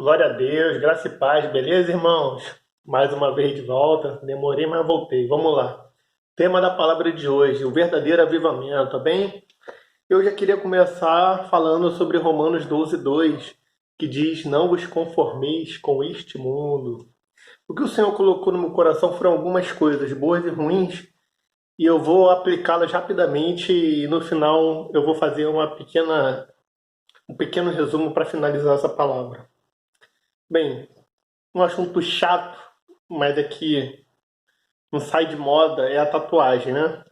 Glória a Deus, graça e paz, beleza, irmãos? Mais uma vez de volta, demorei, mas voltei. Vamos lá. Tema da palavra de hoje, o verdadeiro avivamento, tá bem? Eu já queria começar falando sobre Romanos 12:2, que diz: Não vos conformeis com este mundo. O que o Senhor colocou no meu coração foram algumas coisas, boas e ruins, e eu vou aplicá-las rapidamente e no final eu vou fazer um pequeno resumo para finalizar essa palavra. Bem, um assunto chato, mas é que não sai de moda, é a tatuagem, né?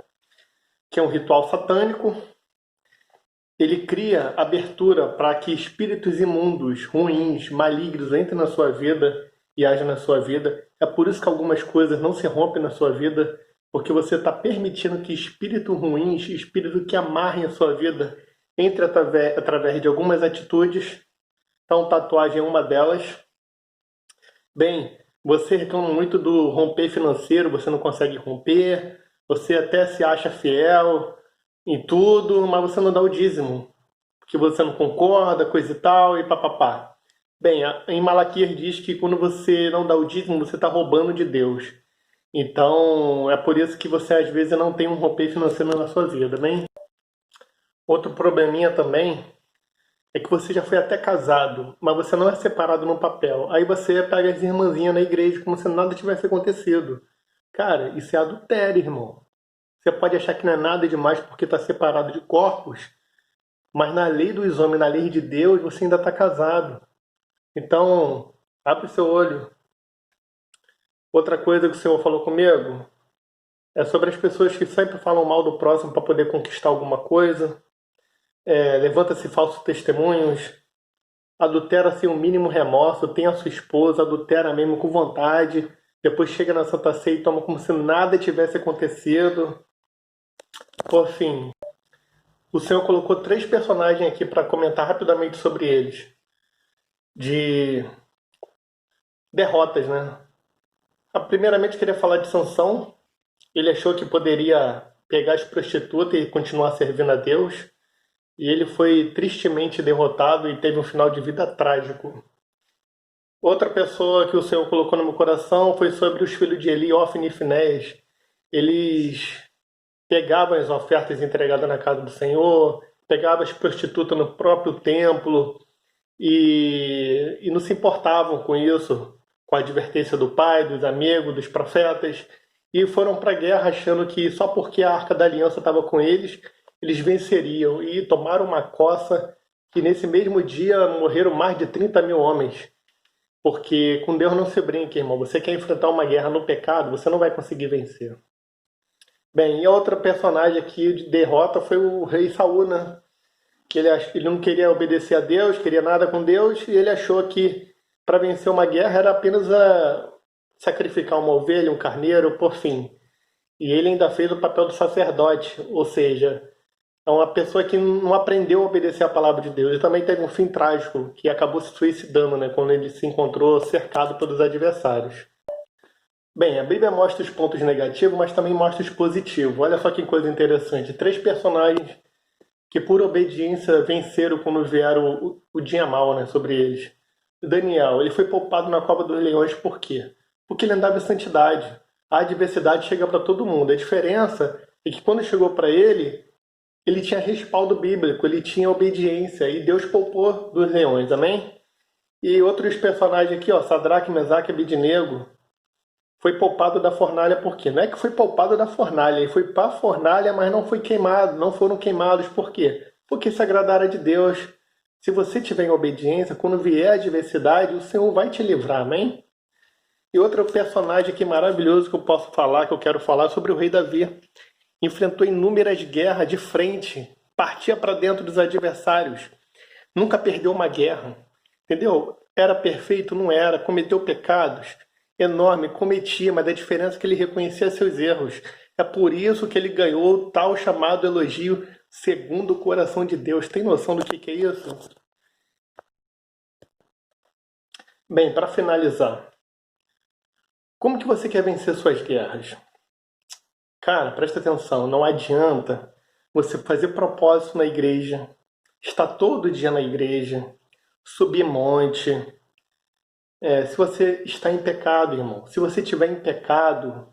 Que é um ritual satânico. Ele cria abertura para que espíritos imundos, ruins, malignos entrem na sua vida e agem na sua vida. É por isso que algumas coisas não se rompem na sua vida, porque você está permitindo que espíritos ruins, espíritos que amarrem a sua vida, entre através de algumas atitudes. Então, tatuagem é uma delas. Bem, você reclama muito do romper financeiro, você não consegue romper, você até se acha fiel em tudo, mas você não dá o dízimo, porque você não concorda, coisa e tal, e papapá. Bem, em Malaquias diz que quando você não dá o dízimo, você está roubando de Deus. Então, é por isso que você às vezes não tem um romper financeiro na sua vida, bem? Outro probleminha também é que você já foi até casado, mas você não é separado no papel. Aí você pega as irmãzinhas na igreja como se nada tivesse acontecido. Cara, isso é adultério, irmão. Você pode achar que não é nada demais porque está separado de corpos, mas na lei dos homens, na lei de Deus, você ainda está casado. Então, abre o seu olho. Outra coisa que o Senhor falou comigo é sobre as pessoas que sempre falam mal do próximo para poder conquistar alguma coisa. Levanta-se falsos testemunhos, adultera sem o mínimo remorso, tem a sua esposa, adultera mesmo com vontade, depois chega na Santa Ceia e toma como se nada tivesse acontecido. Por fim, o Senhor colocou três personagens aqui para comentar rapidamente sobre eles, de derrotas, né? Primeiramente, eu queria falar de Sansão. Ele achou que poderia pegar as prostitutas e continuar servindo a Deus, e ele foi tristemente derrotado e teve um final de vida trágico. Outra pessoa que o Senhor colocou no meu coração foi sobre os filhos de Eli, Ofni e Finéias. Eles pegavam as ofertas entregadas na casa do Senhor, pegavam as prostitutas no próprio templo e não se importavam com isso, com a advertência do pai, dos amigos, dos profetas, e foram para a guerra achando que só porque a Arca da Aliança estava com eles, eles venceriam, e tomaram uma coça que nesse mesmo dia morreram mais de 30 mil homens. Porque com Deus não se brinca, irmão. Você quer enfrentar uma guerra no pecado, você não vai conseguir vencer. Bem, e a outra personagem aqui de derrota foi o rei Saul, né? Que ele não queria obedecer a Deus, queria nada com Deus, e ele achou que para vencer uma guerra era apenas sacrificar uma ovelha, um carneiro, por fim. E ele ainda fez o papel do sacerdote, ou seja, é uma pessoa que não aprendeu a obedecer a palavra de Deus. E também teve um fim trágico, que acabou se suicidando, né, quando ele se encontrou cercado pelos adversários. Bem, a Bíblia mostra os pontos negativos, mas também mostra os positivos. Olha só que coisa interessante. Três personagens que por obediência venceram quando vieram o dia mal, né, sobre eles. Daniel, ele foi poupado na cova dos leões por quê? Porque ele andava em santidade. A adversidade chega para todo mundo. A diferença é que quando chegou para ele tinha respaldo bíblico, ele tinha obediência e Deus poupou dos leões, amém? E outros personagens aqui, ó, Sadraque, Mesaque e Abednego, foi poupado da fornalha por quê? Não é que foi poupado da fornalha, ele foi para a fornalha, mas não foi queimado, não foram queimados, por quê? Porque se agradaram de Deus. Se você tiver em obediência, quando vier a adversidade, o Senhor vai te livrar, amém? E outro personagem aqui maravilhoso que eu posso falar, que eu quero falar, é sobre o rei Davi. Enfrentou inúmeras guerras de frente, partia para dentro dos adversários, nunca perdeu uma guerra, entendeu? Era perfeito? Não era, cometeu pecados enorme, cometia, mas a diferença é que ele reconhecia seus erros. É por isso que ele ganhou tal chamado elogio segundo o coração de Deus. Tem noção do que é isso? Bem, para finalizar, como que você quer vencer suas guerras? Cara, presta atenção, não adianta você fazer propósito na igreja, estar todo dia na igreja, subir monte, Se você está em pecado, irmão, se você estiver em pecado,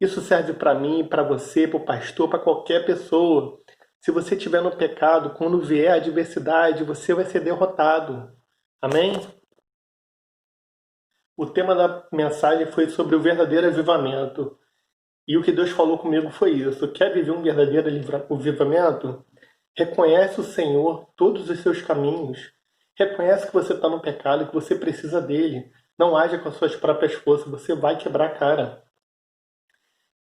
isso serve para mim, para você, para o pastor, para qualquer pessoa. Se você estiver no pecado, quando vier a adversidade, você vai ser derrotado. Amém? O tema da mensagem foi sobre o verdadeiro avivamento. E o que Deus falou comigo foi isso. Quer viver um verdadeiro avivamento? Reconhece o Senhor todos os seus caminhos. Reconhece que você está no pecado e que você precisa dele. Não haja com as suas próprias forças, você vai quebrar a cara.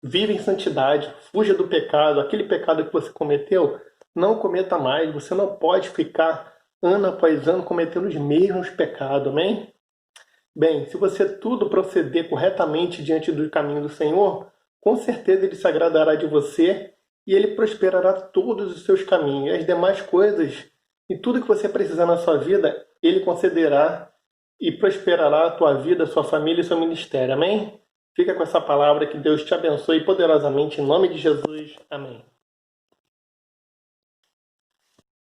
Vive em santidade, fuja do pecado. Aquele pecado que você cometeu, não cometa mais. Você não pode ficar ano após ano cometendo os mesmos pecados, amém? Bem, se você tudo proceder corretamente diante do caminho do Senhor, com certeza Ele se agradará de você e Ele prosperará todos os seus caminhos. E as demais coisas e tudo que você precisar na sua vida, Ele concederá e prosperará a tua vida, a sua família e seu ministério. Amém? Fica com essa palavra, que Deus te abençoe poderosamente em nome de Jesus. Amém.